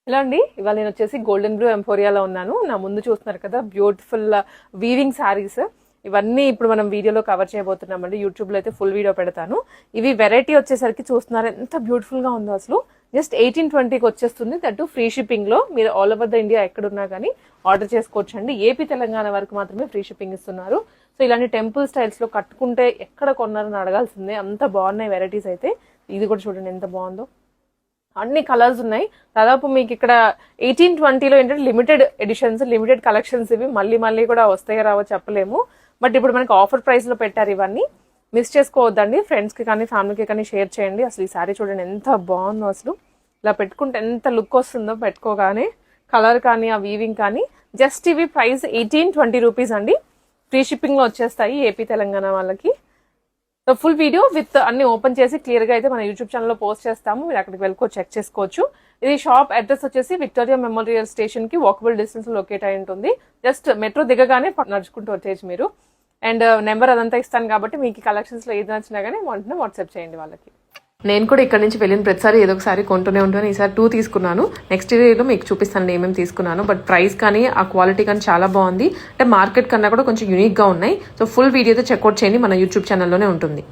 Hello అండి, ఇవాళ నేను వచ్చేసి గోల్డెన్ బ్లూ ఎంపోరియాలో ఉన్నాను. నా ముందు చూస్తున్నారు కదా బ్యూటిఫుల్ వీవింగ్ శారీస్. ఇవన్నీ ఇప్పుడు మనం వీడియోలో కవర్ చేయబోతున్నామండి. యూట్యూబ్లో అయితే ఫుల్ వీడియో పెడతాను. ఇవి వెరైటీ వచ్చేసరికి చూస్తున్నారు ఎంత బ్యూటిఫుల్గా ఉందో. అసలు జస్ట్ 1820కి వచ్చేస్తుంది. దట్టు ఫ్రీ షిప్పింగ్లో. మీరు ఆల్ ఓవర్ ద ఇండియా ఎక్కడున్నా కానీ ఆర్డర్ చేసుకోవచ్చు అండి. ఏపీ తెలంగాణ వరకు మాత్రమే ఫ్రీ షిప్పింగ్ ఇస్తున్నారు. సో ఇలాంటి టెంపుల్ స్టైల్స్లో కట్టుకుంటే ఎక్కడ కొన్నారని అడగాల్సిందే, అంత బాగున్నాయి వెరైటీస్ అయితే. ఇది కూడా చూడండి ఎంత బాగుందో. అన్ని కలర్స్ ఉన్నాయి. దాదాపు మీకు ఇక్కడ 1820లో ఏంటంటే లిమిటెడ్ ఎడిషన్స్, లిమిటెడ్ కలెక్షన్స్. ఇవి మళ్ళీ మళ్ళీ కూడా వస్తాయో రావో చెప్పలేము. బట్ ఇప్పుడు మనకి ఆఫర్ ప్రైస్ లో పెట్టారు. ఇవన్నీ మిస్ చేసుకోవద్దండి. ఫ్రెండ్స్ కి కానీ ఫ్యామిలీకి కానీ షేర్ చేయండి. అసలు ఈ సారీ చూడండి ఎంత బాగుందో. అసలు ఇలా పెట్టుకుంటే ఎంత లుక్ వస్తుందో పెట్టుకోగానే. కలర్ కానీ ఆ వీవింగ్ కానీ. జస్ట్ ఇవి ప్రైస్ 1820 రూపీస్ అండి. ఫ్రీ షిప్పింగ్ లో వచ్చేస్తాయి ఏపీ తెలంగాణ వాళ్ళకి. సో ఫుల్ వీడియో విత్ అన్ని ఓపెన్ చేసి క్లియర్ గా అయితే మన యూట్యూబ్ ఛానల్లో పోస్ట్ చేస్తాము. మీరు అక్కడికి వెళ్ళుకో చెక్ చేసుకోవచ్చు. ఇది షాప్ అడ్రస్ వచ్చేసి విక్టోరియా మెమోరియల్ స్టేషన్ కి వాకబుల్ డిస్టెన్స్ లొకేట్ అయి ఉంటుంది. జస్ట్ మెట్రో దిగగానే నడుచుకుంటూ వచ్చేసి మీరు. అండ్ నెంబర్ అదంతా ఇస్తాను కాబట్టి మీకు కలెక్షన్స్ లో ఏది నచ్చినా కానీ వెంటనే వాట్సాప్ చేయండి వాళ్ళకి. నేను కూడా ఇక్కడ నుంచి వెళ్ళిన ప్రతిసారి ఏదో ఒకసారి కొంటూనే ఉంటాను. ఈసారి 2 తీసుకున్నాను. నెక్స్ట్ వీడియోలో మీకు చూపిస్తాను ఏమేమి తీసుకున్నాను. బట్ ప్రైస్ కానీ ఆ క్వాలిటీ కానీ చాలా బాగుంది. అంటే మార్కెట్ కన్నా కూడా కొంచెం యూనిక్ గా ఉన్నాయి. సో ఫుల్ వీడియోతో చెక్అవుట్ చేయండి, మన యూట్యూబ్ ఛానల్లోనే ఉంటుంది.